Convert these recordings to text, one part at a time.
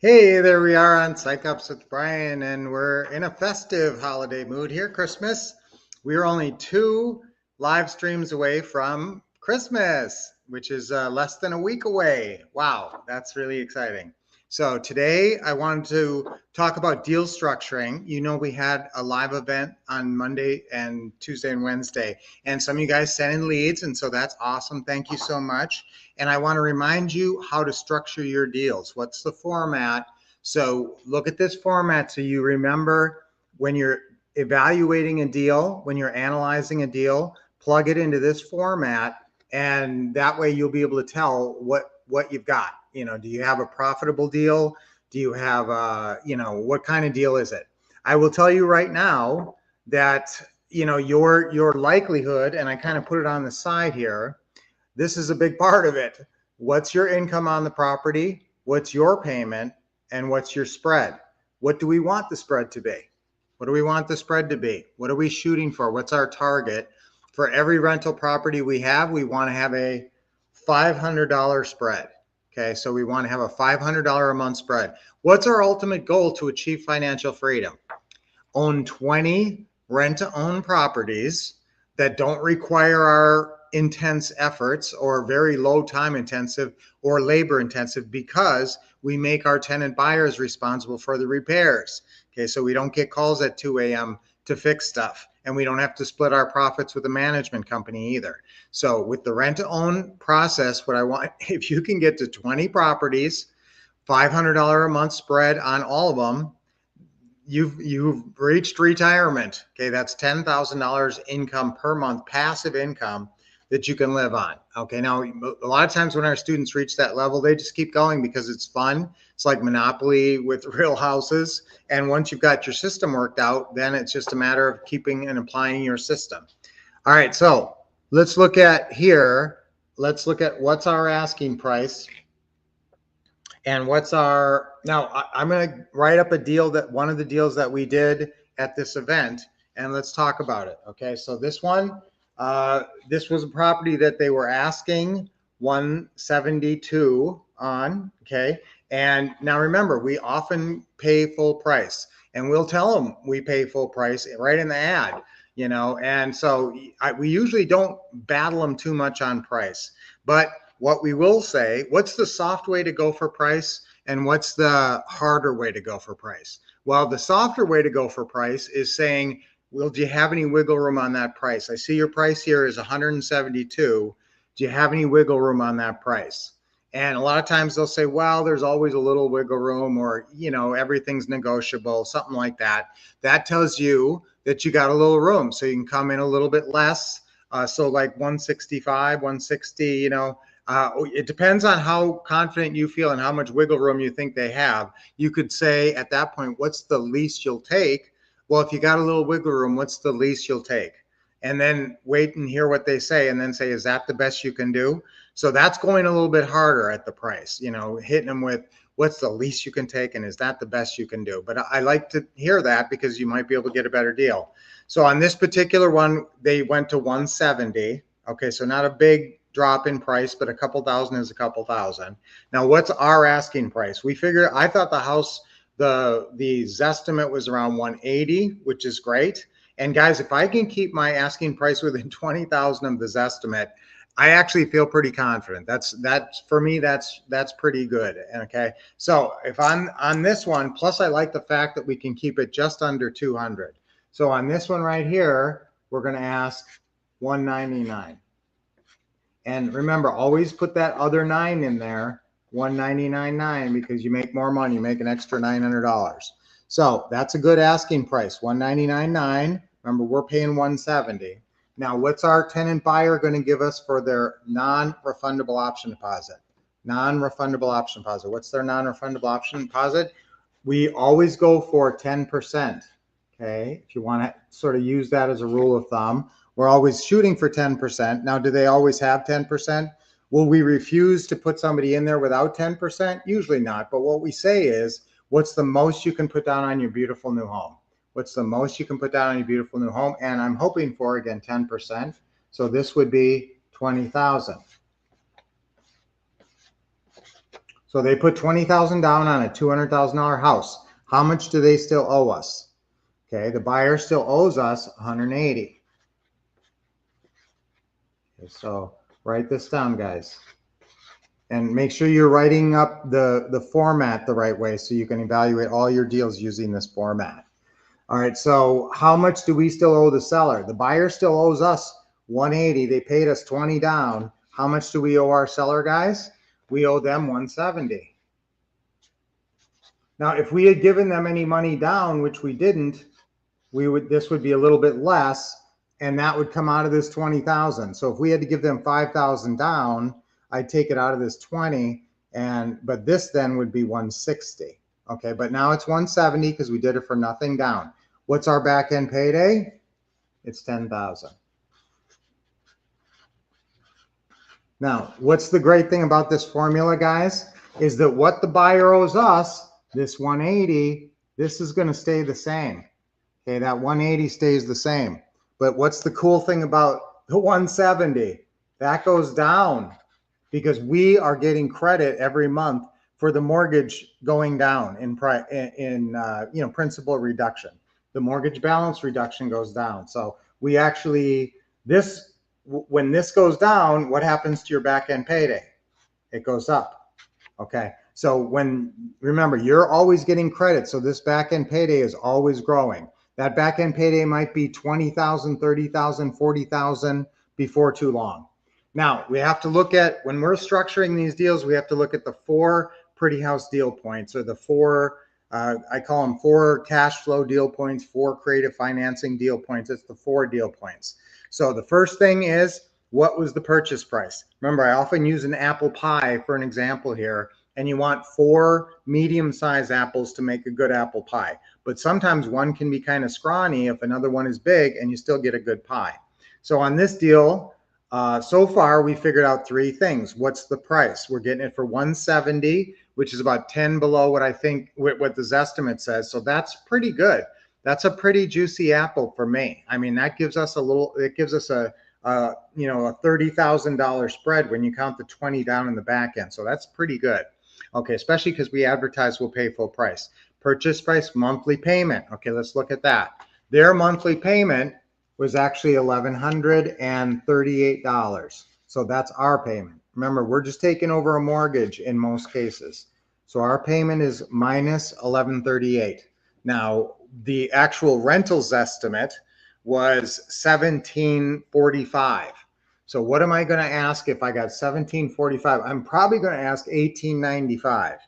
Hey, there we are on Psych Ups with Brian, and we're in a festive holiday mood here, Christmas. We are only two live streams away from Christmas, which is less than a week away. Wow, that's really exciting. So today I wanted to talk about deal structuring. You know, we had a live event on Monday and Tuesday and Wednesday, and some of you guys sent in leads, and so that's awesome. Thank you so much. And I want to remind you how to structure your deals. What's the format? So look at this format so you remember when you're evaluating a deal, when you're analyzing a deal, plug it into this format, and that way you'll be able to tell what you've got. You know, do you have a profitable deal? Do you have what kind of deal is it? I will tell you right now that your likelihood, and I kind of put it on the side here, this is a big part of it. What's your income on the property? What's your payment? And what's your spread? What do we want the spread to be? What do we want the spread to be? What are we shooting for? What's our target? For every rental property we have, we want to have a $500 spread. Okay, so we want to have a $500 a month spread. What's our ultimate goal to achieve financial freedom? Own 20 rent to own properties that don't require our intense efforts or very low time intensive or labor intensive, because we make our tenant buyers responsible for the repairs. Okay, so we don't get calls at 2 a.m. to fix stuff, and we don't have to split our profits with a management company either. So with the rent to own process, what I want, if you can get to 20 properties, $500 a month spread on all of them, you've reached retirement. Okay, that's $10,000 income per month, passive income that you can live on. Okay, now a lot of times when our students reach that level, they just keep going because it's fun. It's like Monopoly with real houses. And once you've got your system worked out, then it's just a matter of keeping and applying your system. All right, so let's look at here. Let's look at what's our asking price. And what's our, now I'm going to write up a deal, that one of the deals that we did at this event, and let's talk about it. Okay, so this one, this was a property that they were asking 172 on. Okay, and now remember, we often pay full price, and we'll tell them we pay full price right in the ad, and so we usually don't battle them too much on price. But what we will say, what's the soft way to go for price and what's the harder way to go for price? Well, the softer way to go for price is saying, well, do you have any wiggle room on that price? I see your price here is 172. Do you have any wiggle room on that price? And a lot of times they'll say, well, there's always a little wiggle room, or, everything's negotiable, something like that. That tells you that you got a little room. So you can come in a little bit less. So like 165, 160, it depends on how confident you feel and how much wiggle room you think they have. You could say at that point, what's the least you'll take? Well, if you got a little wiggle room, what's the least you'll take? And then wait and hear what they say, and then say, is that the best you can do? So that's going a little bit harder at the price, hitting them with what's the least you can take and is that the best you can do? But I like to hear that because you might be able to get a better deal. So on this particular one, they went to 170. Okay, so not a big drop in price, but a couple thousand is a couple thousand. Now, what's our asking price? We figured, I thought the house, the Zestimate was around 180, which is great. And guys, if I can keep my asking price within 20,000 of the Zestimate, I actually feel pretty confident. That's for me, that's pretty good. Okay, so if I'm on this one, plus I like the fact that we can keep it just under 200. So on this one right here, we're going to ask 199. And remember, always put that other 9 in there, 199.9, because you make more money, you make an extra $900. So that's a good asking price, 199.9. Remember, we're paying 170. Now, what's our tenant buyer going to give us for their non-refundable option deposit? Non-refundable option deposit. What's their non-refundable option deposit? We always go for 10%. Okay, if you want to sort of use that as a rule of thumb. We're always shooting for 10%. Now, do they always have 10%? Will we refuse to put somebody in there without 10%? Usually not. But what we say is, what's the most you can put down on your beautiful new home? What's the most you can put down on your beautiful new home? And I'm hoping for, again, 10%. So this would be 20,000. So they put 20,000 down on a $200,000 house. How much do they still owe us? Okay, the buyer still owes us 180. Okay, so write this down, guys. And make sure you're writing up the format the right way so you can evaluate all your deals using this format. All right, so how much do we still owe the seller? The buyer still owes us 180. They paid us 20 down. How much do we owe our seller, guys? We owe them 170. Now, if we had given them any money down, which we didn't, this would be a little bit less, and that would come out of this 20,000. So if we had to give them 5,000 down, I'd take it out of this 20, but this then would be 160. Okay, but now it's 170 because we did it for nothing down. What's our back end payday? It's 10,000. Now, what's the great thing about this formula, guys, is that what the buyer owes us, this 180, this is going to stay the same. Okay, that 180 stays the same. But what's the cool thing about the 170? That goes down because we are getting credit every month for the mortgage going down in principal reduction. The mortgage balance reduction goes down. So we actually, when this goes down, what happens to your back end payday? It goes up. Okay. So remember, you're always getting credit. So this back end payday is always growing. That back end payday might be 20,000, 30,000, 40,000 before too long. Now we have to look at, when we're structuring these deals, we have to look at the 4 Pretty House deal points, or the 4, I call them 4 cash flow deal points, 4 creative financing deal points. It's the 4 deal points. So the first thing is, what was the purchase price? Remember, I often use an apple pie for an example here, and you want 4 medium-sized apples to make a good apple pie. But sometimes one can be kind of scrawny if another one is big, and you still get a good pie. So on this deal, so far we figured out 3 things. What's the price? We're getting it for 170, which is about 10 below what I think what the Zestimate says. So that's pretty good. That's a pretty juicy apple for me. I mean, that gives us it gives us a $30,000 spread when you count the 20 down in the back end. So that's pretty good. Okay, especially because we advertise we'll pay full price. Purchase price, monthly payment. Okay, let's look at that. Their monthly payment was actually $1,138. So that's our payment. Remember, we're just taking over a mortgage in most cases. So our payment is minus $1,138. Now, the actual rentals estimate was $1,745. So what am I going to ask if I got $1,745? I'm probably going to ask $1,895.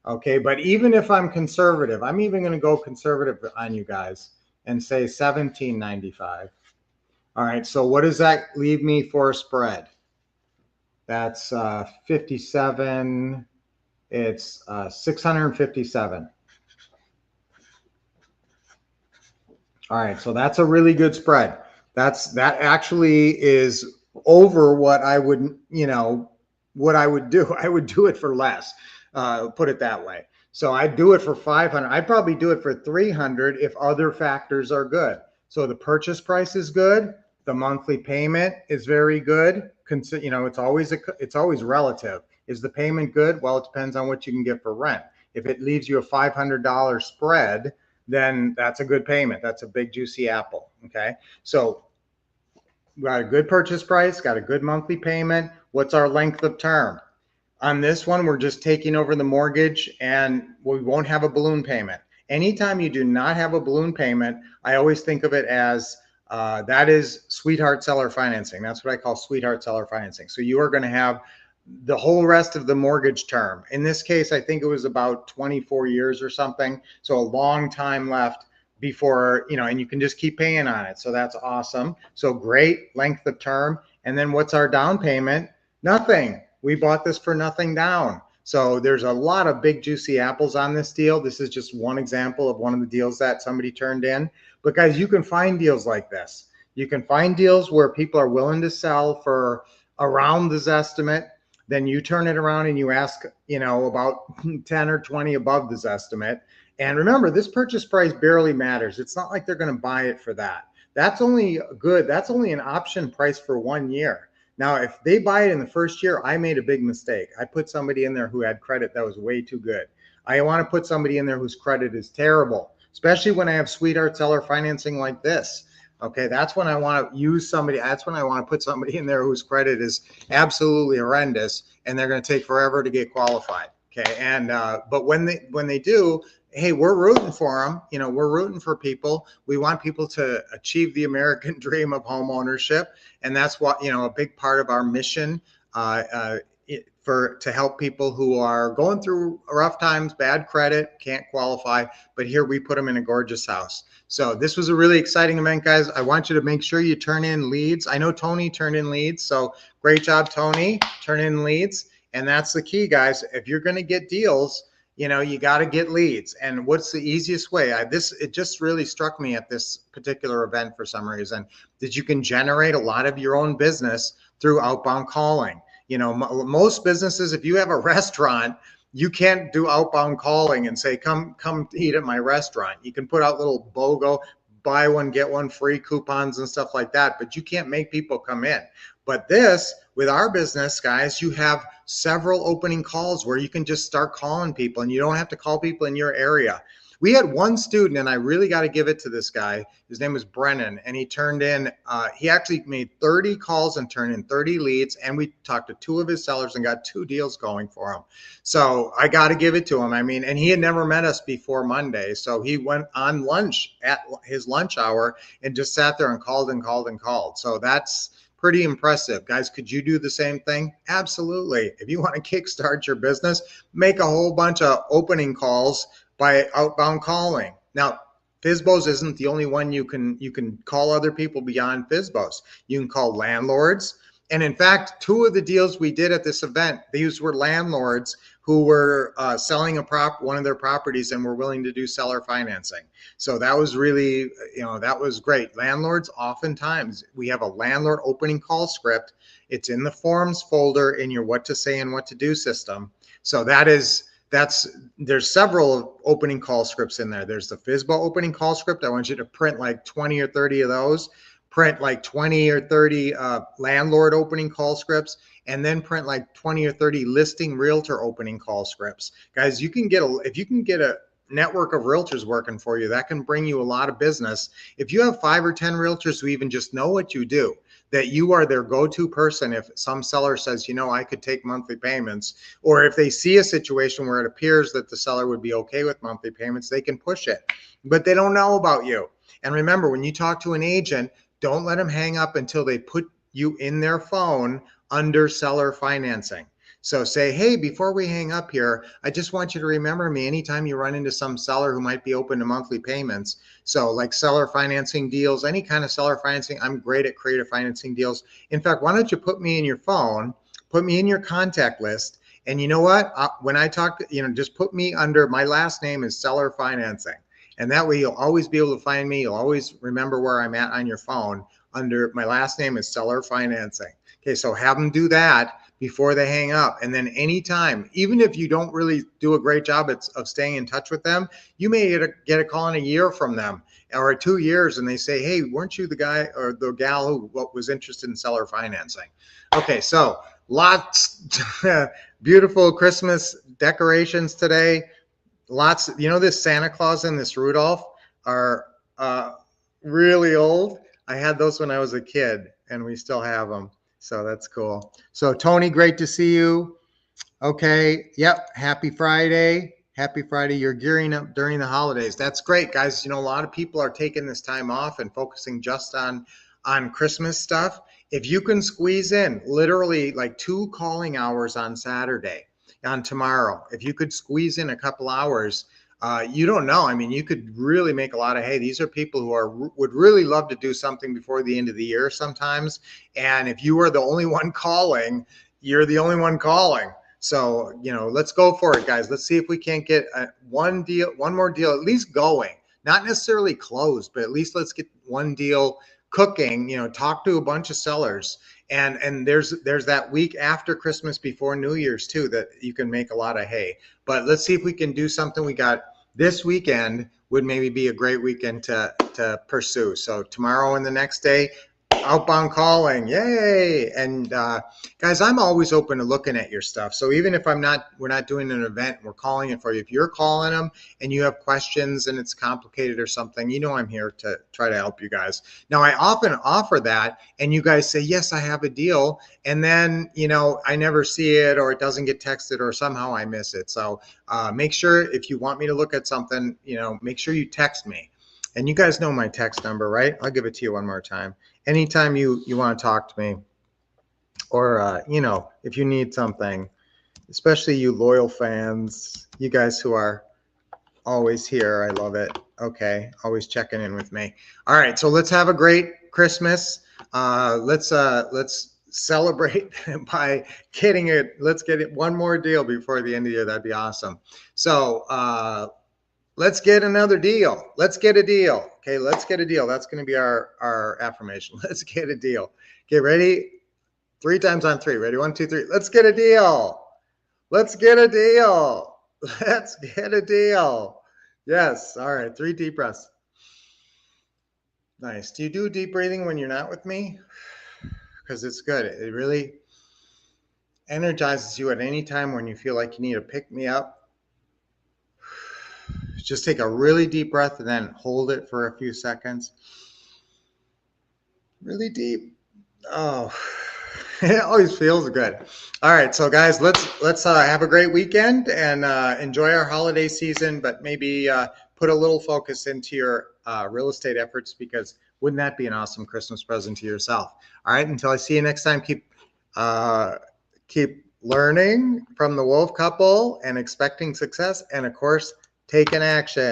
Okay, but even if I'm conservative, I'm even going to go conservative on you guys and say $1,795. All right, so what does that leave me for a spread? That's 57. It's 657. All right, so that's a really good spread. That actually is over what I would, what I would do. I would do it for less, put it that way. So I'd do it for 500. I'd probably do it for 300 if other factors are good. So the purchase price is good. The monthly payment is very good. It's always relative. Is the payment good? Well, it depends on what you can get for rent. If it leaves you a $500 spread, then that's a good payment. That's a big juicy apple. Okay, so we got a good purchase price, got a good monthly payment. What's our length of term? On this one, we're just taking over the mortgage and we won't have a balloon payment. Anytime you do not have a balloon payment, I always think of it as that is sweetheart seller financing. That's what I call sweetheart seller financing. So you are going to have the whole rest of the mortgage term. In this case, I think it was about 24 years or something. So a long time left before, and you can just keep paying on it. So that's awesome. So great length of term. And then what's our down payment? Nothing. We bought this for nothing down. So there's a lot of big juicy apples on this deal. This is just one example of one of the deals that somebody turned in. But guys, you can find deals like this. You can find deals where people are willing to sell for around the Zestimate. Then you turn it around and you ask, about 10 or 20 above the Zestimate. And remember, this purchase price barely matters. It's not like they're going to buy it for that. That's only good. That's only an option price for 1 year. Now, if they buy it in the first year, I made a big mistake. I put somebody in there who had credit that was way too good. I want to put somebody in there whose credit is terrible, especially when I have sweetheart seller financing like this. Okay, that's when I want to use somebody. That's when I want to put somebody in there whose credit is absolutely horrendous, and they're going to take forever to get qualified. Okay, and but when they do, hey, we're rooting for them. You know, we're rooting for people. We want people to achieve the American dream of home ownership, and that's what, you know, a big part of our mission to help people who are going through rough times, bad credit, can't qualify, but here we put them in a gorgeous house. So this was a really exciting event, guys. I want you to make sure you turn in leads. I know Tony turned in leads, so great job, Tony. Turn in leads, and that's the key, guys. If you're going to get deals, you know, you got to get leads. And what's the easiest way? It just really struck me at this particular event for some reason, that you can generate a lot of your own business through outbound calling. You know, most businesses, if you have a restaurant, you can't do outbound calling and say, come eat at my restaurant. You can put out little BOGO, buy one, get one free coupons and stuff like that, but you can't make people come in. But this, with our business, guys, you have several opening calls where you can just start calling people, and you don't have to call people in your area. We had one student, and I really got to give it to this guy. His name was Brennan, and he turned in, he actually made 30 calls and turned in 30 leads, and we talked to 2 of his sellers and got 2 deals going for him. So I got to give it to him. I mean, and he had never met us before Monday, so he went on lunch at his lunch hour and just sat there and called and called and called. So that's pretty impressive. Guys, could you do the same thing? Absolutely. If you want to kickstart your business, make a whole bunch of opening calls by outbound calling. Now, FSBOs isn't the only one you can call other people beyond FSBOs. You can call landlords. And in fact, 2 of the deals we did at this event, these were landlords who were selling one of their properties and were willing to do seller financing. So that was really, you know, that was great. Landlords, oftentimes, we have a landlord opening call script. It's in the forms folder in your what to say and what to do system. So there's several opening call scripts in there. There's the FSBO opening call script. I want you to print like 20 or 30 of those. Print like 20 or 30 landlord opening call scripts, and then print like 20 or 30 listing realtor opening call scripts. Guys, if you can get a network of realtors working for you, that can bring you a lot of business. If you have 5 or 10 realtors who even just know what you do, that you are their go-to person if some seller says, you know, I could take monthly payments, or if they see a situation where it appears that the seller would be okay with monthly payments, they can push it, but they don't know about you. And remember, when you talk to an agent, don't let them hang up until they put you in their phone under seller financing. So say, hey, before we hang up here, I just want you to remember me anytime you run into some seller who might be open to monthly payments. So like seller financing deals, any kind of seller financing, I'm great at creative financing deals. In fact, why don't you put me in your phone, put me in your contact list, and you know what? When I talk, just put me under, my last name is seller financing. And that way you'll always be able to find me. You'll always remember where I'm at on your phone. Under my last name is seller financing. Okay, so have them do that before they hang up. And then anytime, even if you don't really do a great job of staying in touch with them, you may get a call in a year from them or 2 years, and they say, hey, weren't you the guy or the gal who was interested in seller financing? Okay, so lots beautiful Christmas decorations today. Lots, this Santa Claus and this Rudolph are really old. I had those when I was a kid, and we still have them. So that's cool. So Tony, great to see you. Okay. Yep. Happy Friday. Happy Friday. You're gearing up during the holidays. That's great, guys. A lot of people are taking this time off and focusing just on Christmas stuff. If you can squeeze in literally like 2 calling hours on Saturday, on tomorrow, if you could squeeze in a couple hours, you don't know. I mean, you could really make a lot of hay. These are people who would really love to do something before the end of the year sometimes. And if you are the only one calling, you're the only one calling. So, let's go for it, guys. Let's see if we can't get one more deal at least going. Not necessarily closed, but at least let's get one deal cooking. Talk to a bunch of sellers. And there's that week after Christmas before New Year's too that you can make a lot of hay. But let's see if we can do something. We got this weekend would maybe be a great weekend to pursue. So tomorrow and the next day, outbound calling. Yay. And guys, I'm always open to looking at your stuff. So even if we're not doing an event, we're calling it for you. If you're calling them and you have questions and it's complicated or something, I'm here to try to help you guys. Now, I often offer that and you guys say, yes, I have a deal. And then, I never see it, or it doesn't get texted, or somehow I miss it. So make sure, if you want me to look at something, make sure you text me. And you guys know my text number, right? I'll give it to you one more time. Anytime you want to talk to me, or, if you need something, especially you loyal fans, you guys who are always here. I love it. Okay. Always checking in with me. All right. So let's have a great Christmas. Let's celebrate by getting it. Let's get it one more deal before the end of the year. That'd be awesome. So, let's get another deal. Let's get a deal. Okay, let's get a deal. That's going to be our affirmation. Let's get a deal. Okay, ready? 3 times on 3. Ready? 1, 2, 3. Let's get a deal. Let's get a deal. Let's get a deal. Yes. All right. 3 deep breaths. Nice. Do you do deep breathing when you're not with me? Because it's good. It really energizes you at any time when you feel like you need to pick me up. Just take a really deep breath and then hold it for a few seconds. Really deep. Oh, it always feels good. All right, so guys, let's have a great weekend and enjoy our holiday season, but maybe put a little focus into your real estate efforts, because wouldn't that be an awesome Christmas present to yourself? All right, until I see you next time, keep learning from the Wolf Couple and expecting success, and of course, taking action.